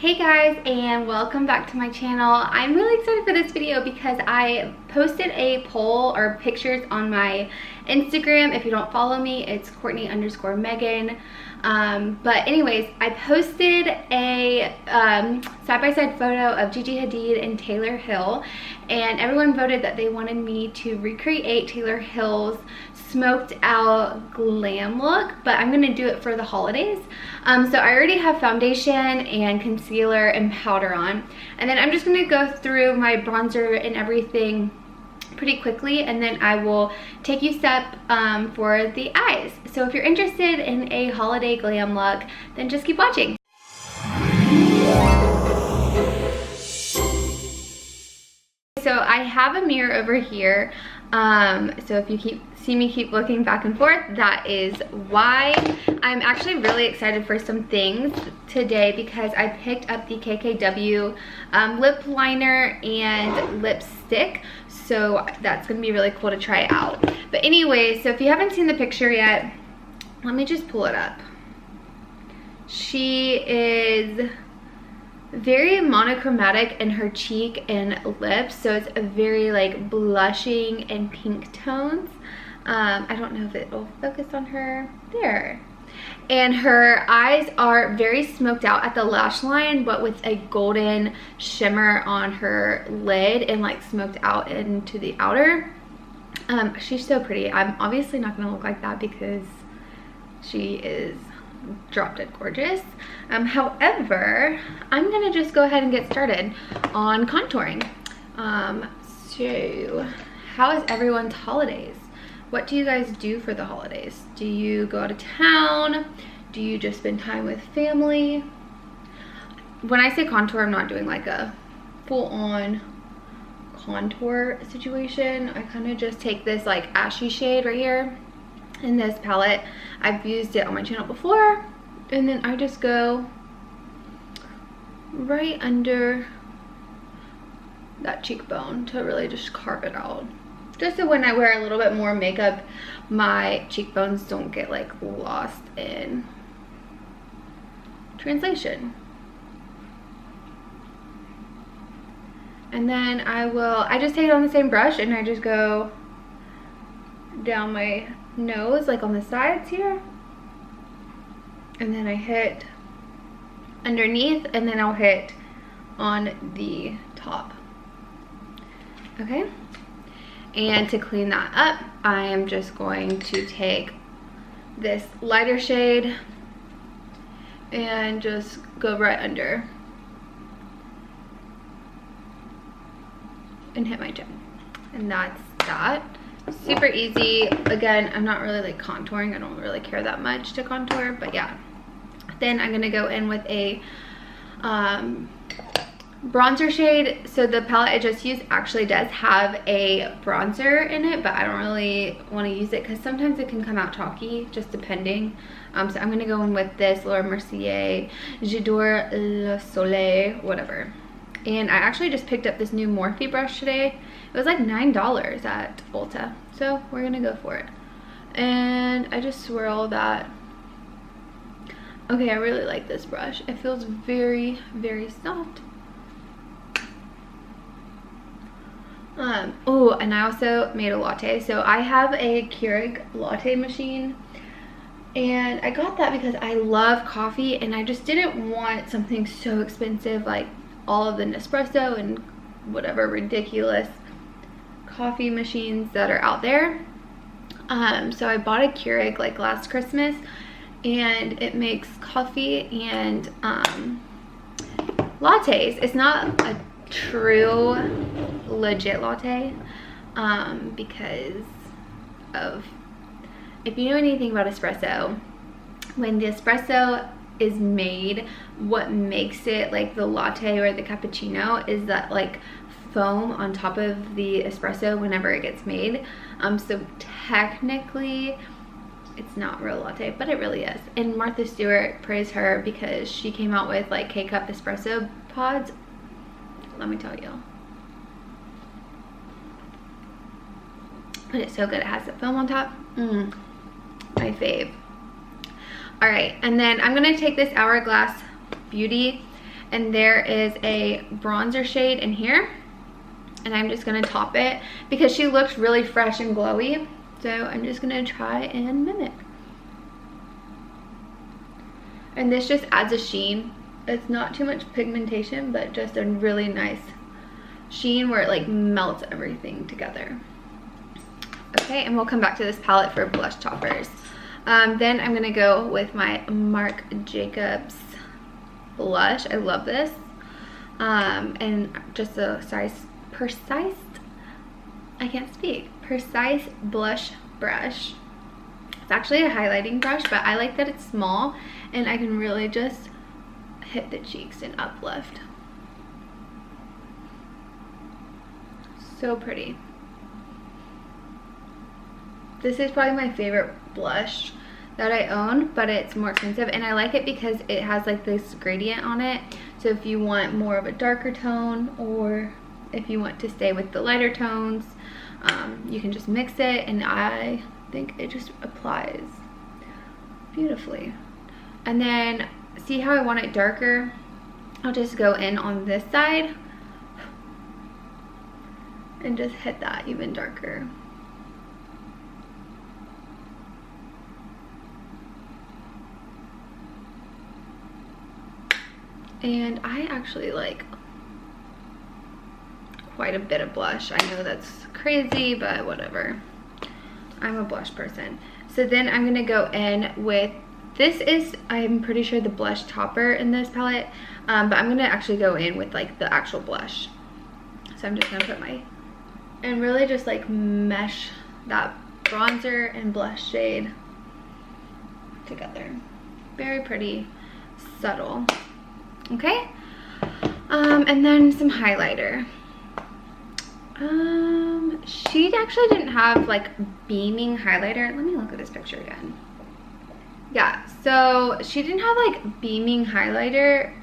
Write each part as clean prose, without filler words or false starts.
Hey guys, and welcome back to my channel. I'm really excited for this video because I posted a poll or pictures on my Instagram. If you don't follow me, it's Courtney_Megan. But anyways, I posted a side-by-side photo of Gigi Hadid and Taylor Hill, and everyone voted that they wanted me to recreate Taylor Hill's smoked out glam look, but I'm gonna do it for the holidays. So I already have foundation and concealer and powder on, and then I'm just gonna go through my bronzer and everything pretty quickly, and then I will take you step for the eyes. So if you're interested in a holiday glam look, then just keep watching. So I have a mirror over here. So if you see me keep looking back and forth, that is why. I'm actually really excited for some things today because I picked up the KKW lip liner and lipstick. So that's gonna be really cool to try out. But anyway, so if you haven't seen the picture yet, let me just pull it up. She is very monochromatic in her cheek and lips, so it's a very like blushing and pink tones. I don't know if it will focus on her there. And her eyes are very smoked out at the lash line, but with a golden shimmer on her lid and like smoked out into the outer. She's so pretty. I'm obviously not gonna look like that because she is drop dead gorgeous. However, I'm gonna just go ahead and get started on contouring. So how is everyone's holidays? What do you guys do for the holidays? Do you go out of town? Do you just spend time with family? When I say contour, I'm not doing like a full-on contour situation. I kind of just take this like ashy shade right here in this palette. I've used it on my channel before, and then I just go right under that cheekbone to really just carve it out. Just so when I wear a little bit more makeup, my cheekbones don't get like lost in translation. And then I just take it on the same brush and I just go down my nose, like on the sides here. And then I hit underneath, and then I'll hit on the top. Okay? And to clean that up, I am just going to take this lighter shade and just go right under and hit my chin. And that's that. Super easy. Again, I'm not really like contouring. I don't really care that much to contour, but yeah. Then I'm gonna go in with a bronzer shade. So the palette I just used actually does have a bronzer in it, but I don't really want to use it because sometimes it can come out chalky, just depending. So I'm gonna go in with this Laura Mercier J'adore le Soleil, whatever. And I actually just picked up this new Morphe brush today. It was like $9 at Ulta, so we're gonna go for it. And I just swirl that. Okay, I really like this brush. It feels very, very soft. Oh, and I also made a latte. So I have a Keurig latte machine, and I got that because I love coffee and I just didn't want something so expensive like all of the Nespresso and whatever ridiculous coffee machines that are out there. So I bought a Keurig like last Christmas, and it makes coffee and lattes. It's not a true legit latte because of, if you know anything about espresso, when the espresso is made, what makes it like the latte or the cappuccino is that like foam on top of the espresso whenever it gets made. So technically it's not real latte, but it really is. And Martha Stewart, praise her, because she came out with like K-cup espresso pods. Let me tell you, but it's so good. It has the foam on top. My fave. All right, and then I'm gonna take this Hourglass Beauty and there is a bronzer shade in here, and I'm just gonna top it because she looks really fresh and glowy. So I'm just gonna try and mimic. And this just adds a sheen. It's not too much pigmentation, but just a really nice sheen where it like melts everything together. Okay, and we'll come back to this palette for blush toppers. Then I'm gonna go with my Marc Jacobs blush. I love this. And just a precise blush brush. It's actually a highlighting brush, but I like that it's small and I can really just hit the cheeks and uplift. So pretty. This is probably my favorite blush that I own, but it's more expensive, and I like it because it has like this gradient on it. So if you want more of a darker tone, or if you want to stay with the lighter tones, you can just mix it, and I think it just applies beautifully. And then see how I want it darker? I'll just go in on this side and just hit that even darker. And I actually like quite a bit of blush. I know that's crazy, but whatever. I'm a blush person. So then I'm gonna go in with, this is, I'm pretty sure, the blush topper in this palette, but I'm gonna actually go in with like the actual blush. So I'm just gonna put my, and really just like mesh that bronzer and blush shade together. Very pretty, subtle. Okay, and then some highlighter. She actually didn't have like beaming highlighter. Let me look at this picture again. Yeah, so she didn't have like beaming highlighter.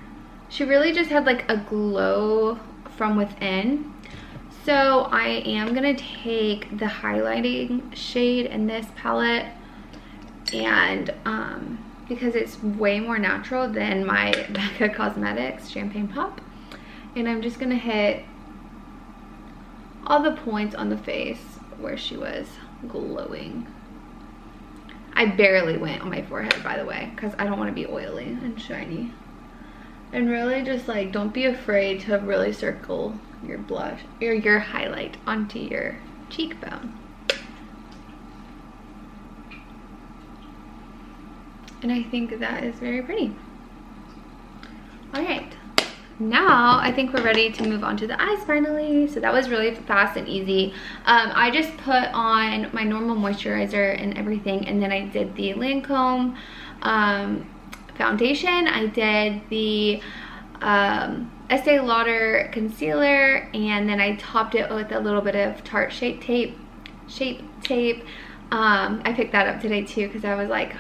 She really just had like a glow from within. So I am gonna take the highlighting shade in this palette, and because it's way more natural than my Becca Cosmetics Champagne Pop, and I'm just gonna hit all the points on the face where she was glowing. I barely went on my forehead, by the way, because I don't want to be oily and shiny. And really just like, don't be afraid to really circle your blush or your highlight onto your cheekbone. And I think that is very pretty. All right, now I think we're ready to move on to the eyes finally. So that was really fast and easy. I just put on my normal moisturizer and everything, and then I did the Lancome foundation. I did the Estee Lauder concealer, and then I topped it with a little bit of Tarte Shape Tape. I picked that up today too because I was like,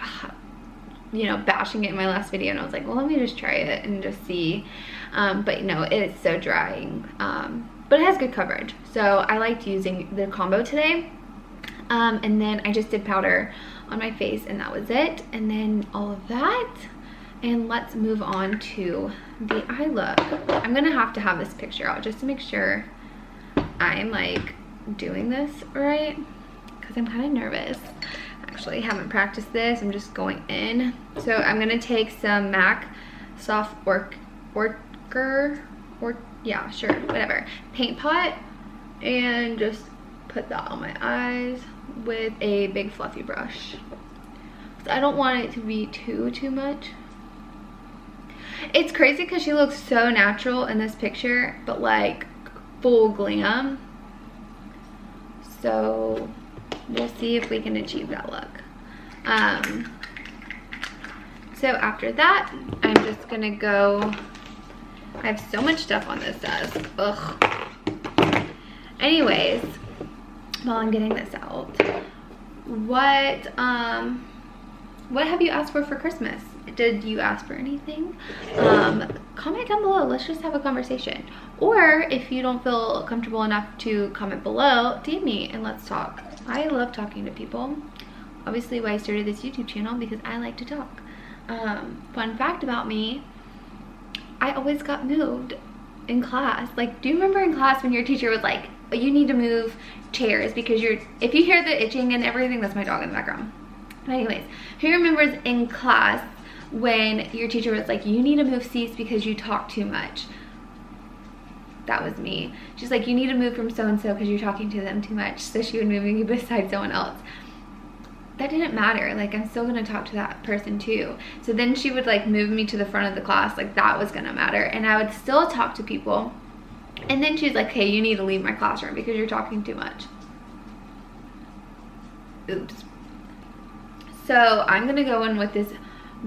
you know, bashing it in my last video, and I was like, well, let me just try it and just see. But no, it is so drying, but it has good coverage, so I liked using the combo today. And then I just did powder on my face, and that was it. And then all of that, and let's move on to the eye look. I'm gonna have to have this picture out just to make sure I'm like doing this right, because I'm kind of nervous. Actually, haven't practiced this. I'm just going in. So I'm gonna take some MAC Soft yeah, sure, whatever, paint pot, and just put that on my eyes with a big fluffy brush. So I don't want it to be too much. It's crazy because she looks so natural in this picture, but like full glam. So we'll see if we can achieve that look. So after that, I'm just gonna go, I have so much stuff on this desk, ugh. Anyways, while I'm getting this out, what have you asked for Christmas? Did you ask for anything? Comment down below, let's just have a conversation. Or if you don't feel comfortable enough to comment below, DM me and let's talk. I love talking to people. Obviously why I started this YouTube channel, because I like to talk. Fun fact about me, I always got moved in class. Like, do you remember in class when your teacher was like, you need to move chairs because if you hear the itching and everything, that's my dog in the background. But anyways, who remembers in class when your teacher was like, you need to move seats because you talk too much? That was me. She's like, you need to move from so-and-so because you're talking to them too much. So she would move me beside someone else. That didn't matter. Like, I'm still gonna talk to that person too. So then she would like move me to the front of the class. Like, that was gonna matter. And I would still talk to people. And then she's like, hey, you need to leave my classroom because you're talking too much. Oops. So I'm gonna go in with this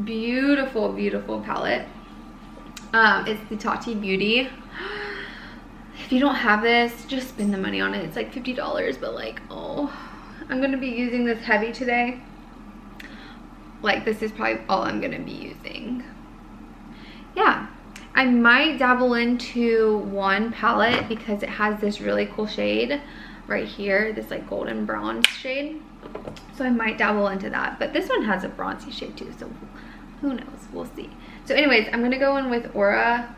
beautiful, beautiful palette. It's the Tati Beauty. If you don't have this, just spend the money on it. It's like $50, but like, oh, I'm gonna be using this heavy today. Like, this is probably all I'm gonna be using. Yeah, I might dabble into one palette because it has this really cool shade right here, this like golden bronze shade. So I might dabble into that, but this one has a bronzy shade too, so who knows, we'll see. So anyways, I'm gonna go in with Aura,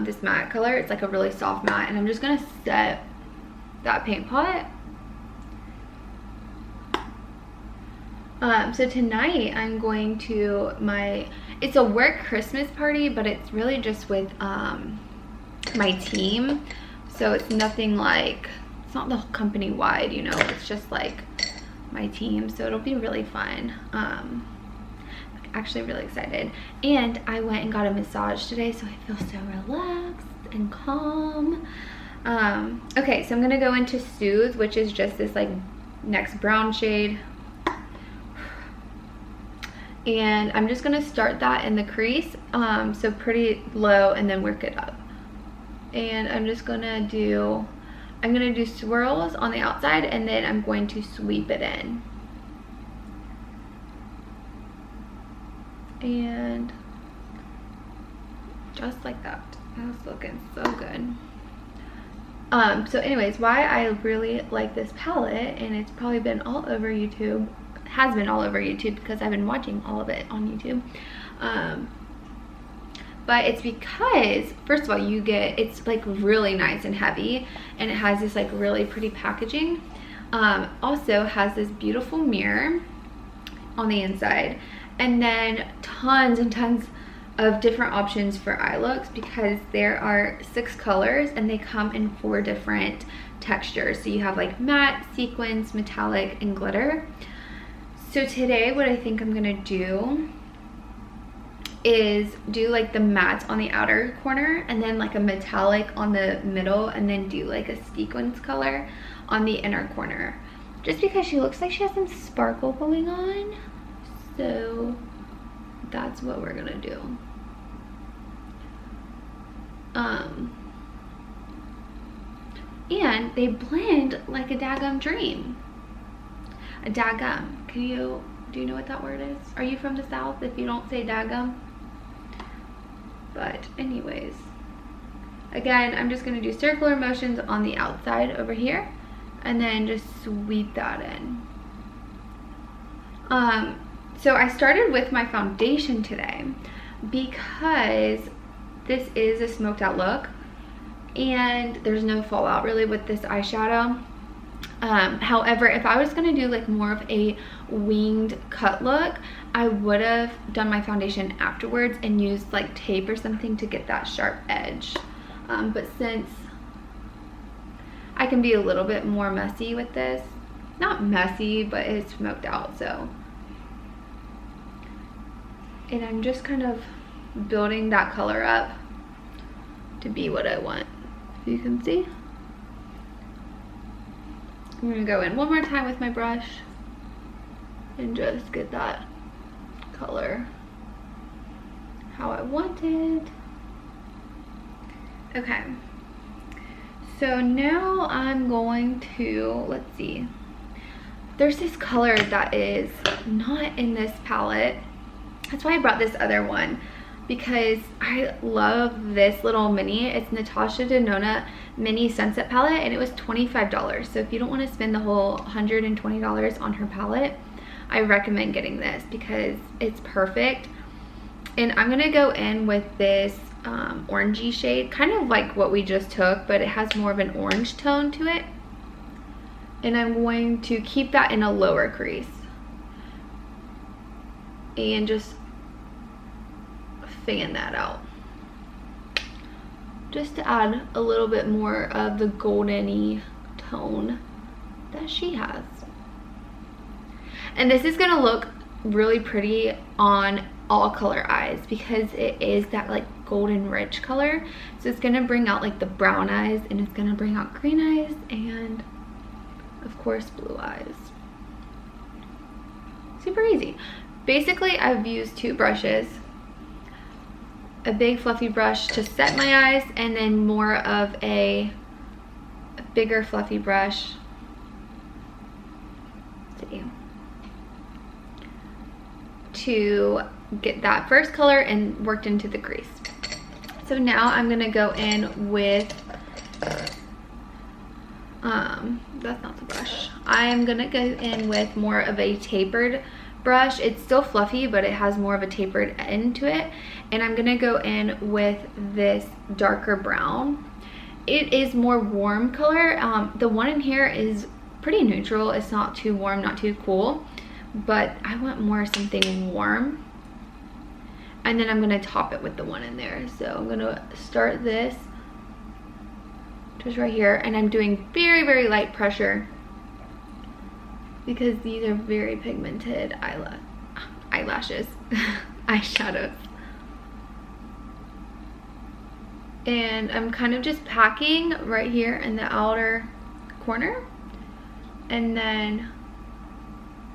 this matte color. It's like a really soft matte, and I'm just gonna set that paint pot. So tonight I'm going to it's a work Christmas party, but it's really just with my team. So it's nothing like, it's not the whole company wide, you know, it's just like my team. So it'll be really fun. Actually really excited. And I went and got a massage today, so I feel so relaxed and calm. Okay, so I'm gonna go into Soothe, which is just this like next brown shade. And I'm just gonna start that in the crease, so pretty low, and then work it up. And I'm gonna do swirls on the outside, and then I'm going to sweep it in. And just like that. That's looking so good. So anyways, why I really like this palette, and it's probably been all over YouTube, has been all over YouTube because I've been watching all of it on YouTube. But it's because, first of all, it's like really nice and heavy, and it has this like really pretty packaging. Also has this beautiful mirror on the inside, and then tons and tons of different options for eye looks, because there are 6 colors and they come in 4 different textures. So you have like matte, sequins, metallic, and glitter. So today what I think I'm gonna do is do like the matte on the outer corner, and then like a metallic on the middle, and then do like a sequins color on the inner corner, just because she looks like she has some sparkle going on. So that's what we're gonna do. And they blend like a daggum dream. A daggum. Do you know what that word is? Are you from the South if you don't say daggum? But anyways, again, I'm just gonna do circular motions on the outside over here, and then just sweep that in. So I started with my foundation today because this is a smoked out look, and there's no fallout really with this eyeshadow. However, if I was gonna do like more of a winged cut look, I would have done my foundation afterwards and used like tape or something to get that sharp edge. But since I can be a little bit more messy with this, not messy, but it's smoked out, so. And I'm just kind of building that color up to be what I want. You can see. I'm gonna go in one more time with my brush and just get that color how I want it. Okay, so now I'm going to, let's see, there's this color that is not in this palette. That's why I brought this other one, because I love this little mini. It's Natasha Denona mini sunset palette, and it was $25. So if you don't want to spend the whole $120 on her palette, I recommend getting this because it's perfect. And I'm gonna go in with this orangey shade, kind of like what we just took, but it has more of an orange tone to it. And I'm going to keep that in a lower crease and just fan that out, just to add a little bit more of the golden-y tone that she has. And this is gonna look really pretty on all color eyes because it is that like golden rich color. So it's gonna bring out like the brown eyes, and it's gonna bring out green eyes, and of course blue eyes. Super easy. Basically, I've used 2 brushes, a big fluffy brush to set my eyes, and then more of a bigger fluffy brush to get that first color and worked into the crease. So now I'm gonna go in with that's not the brush. I'm gonna go in with more of a tapered brush. It's still fluffy, but it has more of a tapered end to it. And I'm gonna go in with this darker brown. It is more warm color. The one in here is pretty neutral. It's not too warm, not too cool, but I want more something warm. And then I'm gonna top it with the one in there. So I'm gonna start this just right here, and I'm doing very, very light pressure because these are very pigmented eyelashes, eyeshadows. And I'm kind of just packing right here in the outer corner, and then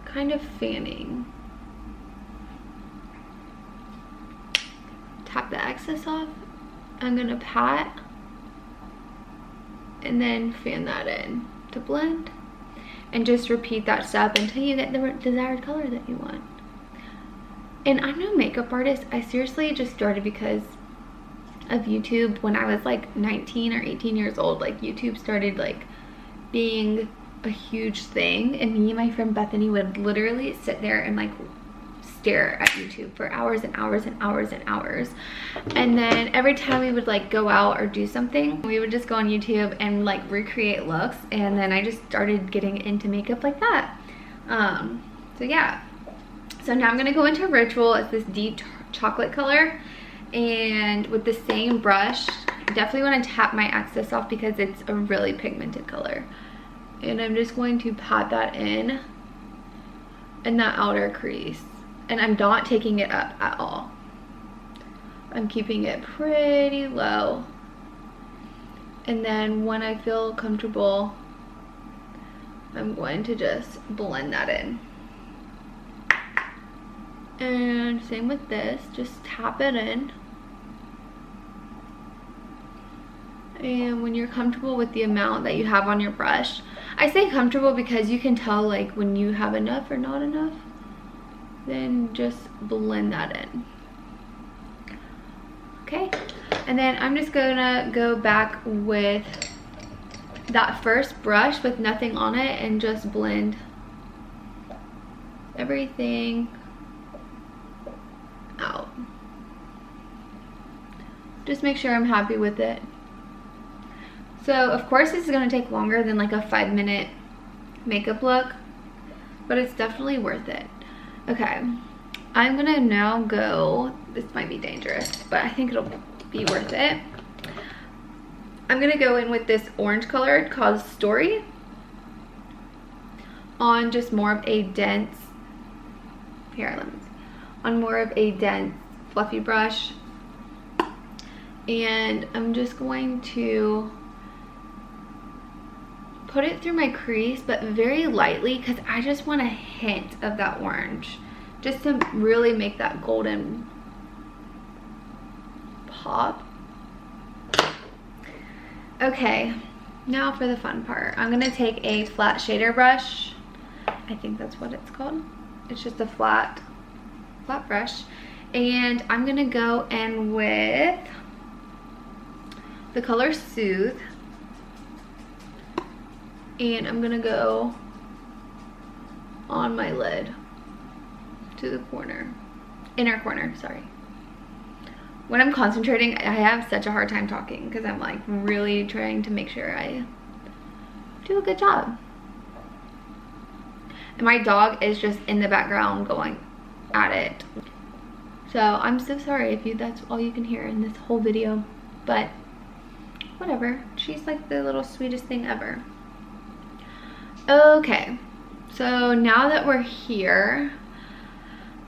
kind of fanning. Tap the excess off. I'm gonna pat and then fan that in to blend, and just repeat that step until you get the desired color that you want. And I'm no makeup artist. I seriously just started because of YouTube. When I was like 19 or 18 years old, like YouTube started like being a huge thing, and me and my friend Bethany would literally sit there and like stare at YouTube for hours and hours and hours and hours. And then every time we would like go out or do something, we would just go on YouTube and like recreate looks, and then I just started getting into makeup like that. So yeah, so now I'm gonna go into Ritual. It's this deep chocolate color, and with the same brush, definitely want to tap my excess off because it's a really pigmented color. And I'm just going to pat that in that outer crease. And I'm not taking it up at all. I'm keeping it pretty low. And then when I feel comfortable, I'm going to just blend that in. And same with this, just tap it in. And when you're comfortable with the amount that you have on your brush, I say comfortable because you can tell like when you have enough or not enough, then just blend that in. Okay, and then I'm just gonna go back with that first brush with nothing on it and just blend everything out. Just make sure I'm happy with it. So of course this is gonna take longer than like a 5-minute makeup look, but it's definitely worth it. Okay, I'm gonna now go, this might be dangerous, but I think it'll be worth it. I'm gonna go in with this orange color called Story on just more of a dense, more of a dense fluffy brush. And I'm just going to put it through my crease, but very lightly, because I just want a hint of that orange, just to really make that golden pop. Okay, now for the fun part. I'm gonna take a flat shader brush. I think that's what it's called. It's just a flat brush. And I'm gonna go in with the color Soothe. And I'm gonna go on my lid to the corner, inner corner, sorry. when I'm concentrating, I have such a hard time talking because I'm like really trying to make sure I do a good job. And my dog is just in the background going at it. So I'm so sorry if that's all you can hear in this whole video, but whatever. She's like the little sweetest thing ever. Okay, so now that we're here,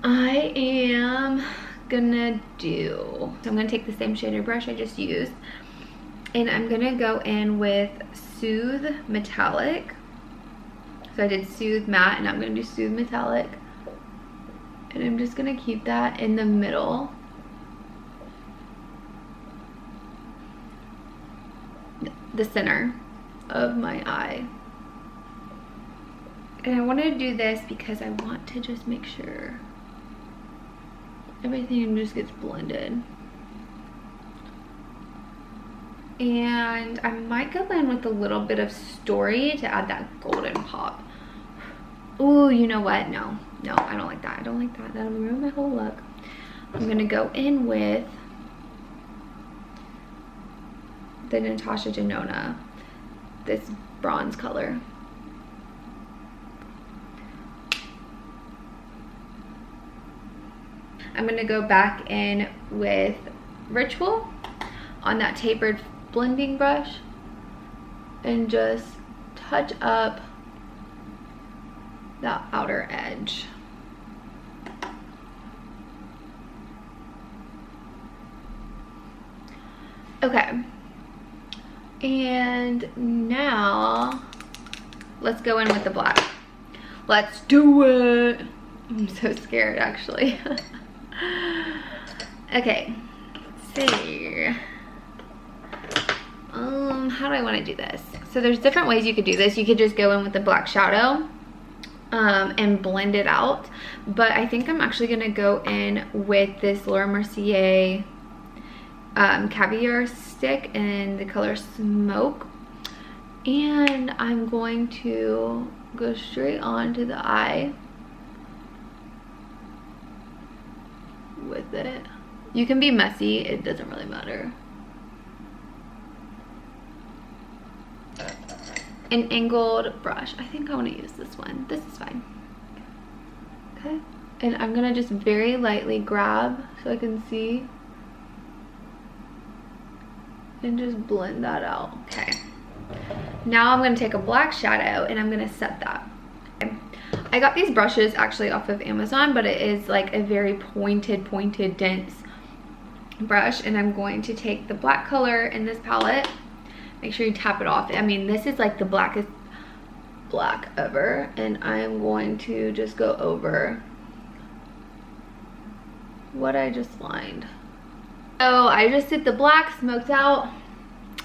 I am gonna so I'm gonna take the same shader brush I just used, and I'm gonna go in with Soothe Metallic. So I did Soothe Matte, and I'm gonna do Soothe Metallic. And I'm just gonna keep that in the middle. The center of my eye. And I wanted to do this because I want to just make sure everything just gets blended. And I might go in with a little bit of Story to add that golden pop. Ooh, you know what? No, I don't like that. I don't like that. That'll ruin my whole look. I'm gonna go in with the Natasha Denona, this bronze color. I'm gonna go back in with Ritual on that tapered blending brush and just touch up that outer edge. Okay, and now let's go in with the black. Let's do it. I'm so scared actually. Okay, let's see. How do I want to do this? So there's different ways you could do this. You could just go in with the black shadow and blend it out, but I think I'm actually gonna go in with this Laura Mercier Caviar stick in the color Smoke, and I'm going to go straight onto the eye with it. You can be messy, it doesn't really matter. An angled brush. I think I want to use this one. This is fine. Okay. And I'm gonna just very lightly grab so I can see and just blend that out. Okay. Now I'm gonna take a black shadow and I'm gonna set that. Okay. I got these brushes actually off of Amazon, but it is like a very pointed, dense brush, and I'm going to take the black color in this palette. Make sure you tap it off. I mean, this is like the blackest black ever, and I'm going to just go over what I just lined. So I just did the black, smoked out,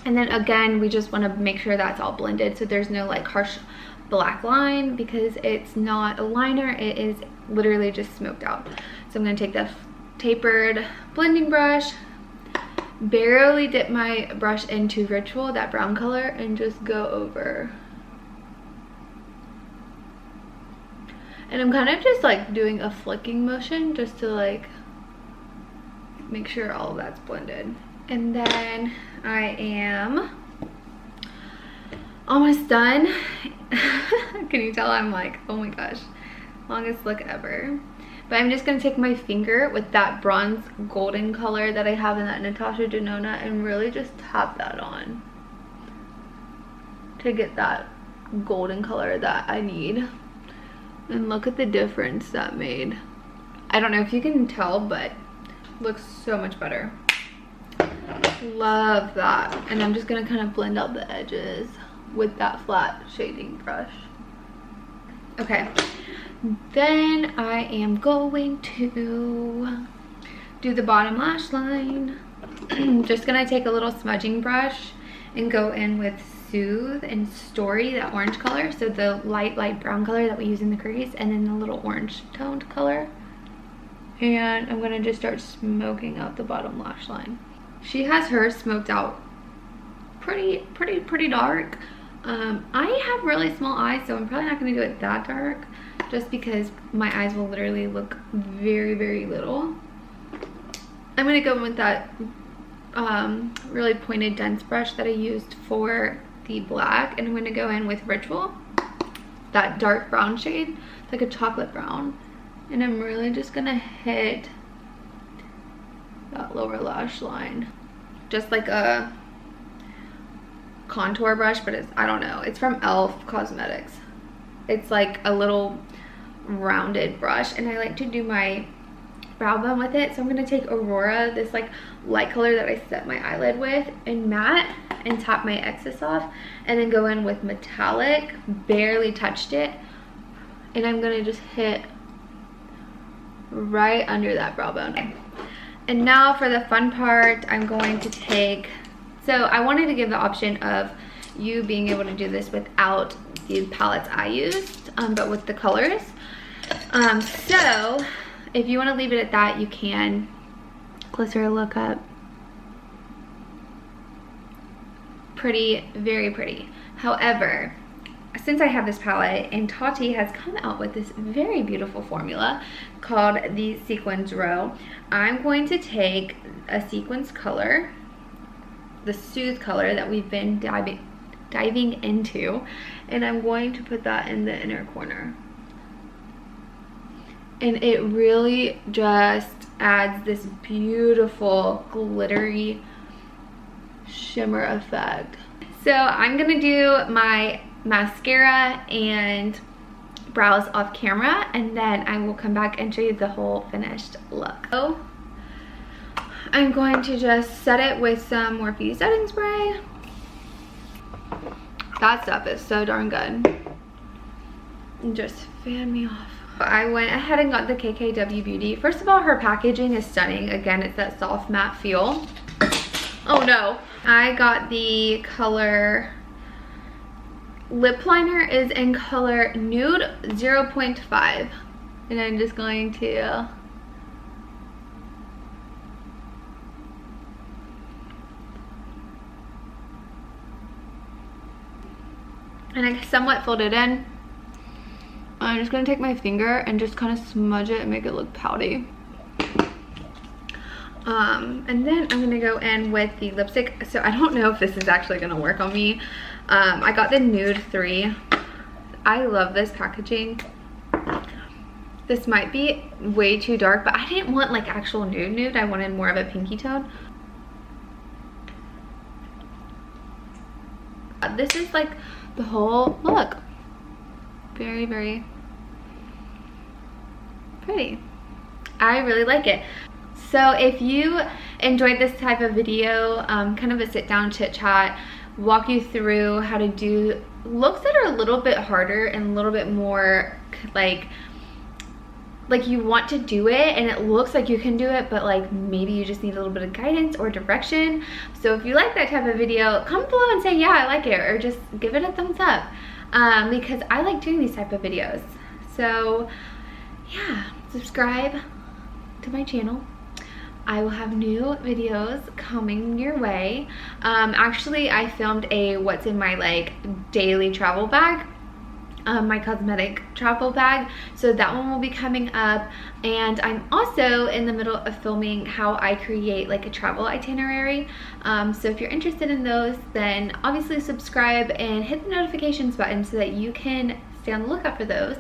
and then again, we just want to make sure that's all blended so there's no like harsh black line, because it's not a liner, it is literally just smoked out. So I'm going to take the tapered blending brush, barely dip my brush into Ritual, that brown color, and just go over. And I'm kind of just like doing a flicking motion just to like make sure all of that's blended. And then I am almost done. Can you tell I'm like, oh my gosh, longest look ever. But I'm just gonna take my finger with that bronze golden color that I have in that Natasha Denona and really just tap that on to get that golden color that I need. And look at the difference that made. I don't know if you can tell, but it looks so much better. Love that. And I'm just gonna kind of blend out the edges with that flat shading brush. Okay. Then I am going to do the bottom lash line. Just gonna take a little smudging brush and go in with Soothe and Story, that orange color. So the light brown color that we use in the crease, and then the little orange toned color. And I'm gonna just start smoking out the bottom lash line. She has hers smoked out pretty dark. I have really small eyes, so I'm probably not gonna do it that dark, just because my eyes will literally look very little. I'm gonna go in with that really pointed dense brush that I used for the black, and I'm gonna go in with Ritual, that dark brown shade. It's like a chocolate brown, and I'm really just gonna hit that lower lash line, just like a contour brush, but it's, I don't know, it's from e.l.f. Cosmetics. It's like a little rounded brush, and I like to do my brow bone with it. So I'm gonna take Aurora, this like light color that I set my eyelid with, and matte, and tap my excess off, and then go in with metallic, barely touched it, and I'm gonna just hit right under that brow bone. Okay. And now for the fun part, I'm going to take, so I wanted to give the option of you being able to do this without the palettes I used, but with the colors. So if you want to leave it at that, you can. Closer look up. Pretty, very pretty. However, since I have this palette, and Tati has come out with this very beautiful formula called the Sequins Row, I'm going to take a sequins color, the Soothe color that we've been diving into, and I'm going to put that in the inner corner. And it really just adds this beautiful glittery shimmer effect. So I'm gonna do my mascara and brows off camera, and then I will come back and show you the whole finished look. So I'm going to just set it with some Morphe setting spray. That stuff is so darn good. And just fan me off. I went ahead and got the KKW Beauty. First of all, her packaging is stunning. Again, it's that soft matte feel. Oh no. I got the color, lip liner is in color Nude 0.5. And I'm just going to I somewhat filled it in. I'm just gonna take my finger and just kind of smudge it and make it look pouty. And then I'm gonna go in with the lipstick. So I don't know if this is actually gonna work on me. I got the Nude 3. I love this packaging. This might be way too dark, but I didn't want like actual nude. I wanted more of a pinky tone. This is like the whole look. Very, very pretty. I really like it. So if you enjoyed this type of video, kind of a sit down chit chat, walk you through how to do looks that are a little bit harder and a little bit more like you want to do it and it looks like you can do it, but like maybe you just need a little bit of guidance or direction. So if you like that type of video, comment below and say, yeah, I like it, or just give it a thumbs up. Because I like doing these type of videos. So yeah, subscribe to my channel. I will have new videos coming your way. Actually, I filmed a what's in my like daily travel bag, my cosmetic travel bag, so that one will be coming up. And I'm also in the middle of filming how I create like a travel itinerary. So if you're interested in those, then obviously subscribe and hit the notifications button so that you can stay on the lookout for those.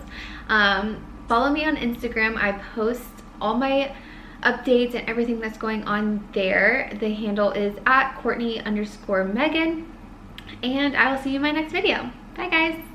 Follow me on Instagram. I post all my updates and everything that's going on there. The handle is @Courtney_Megan, and I will see you in my next video. Bye guys.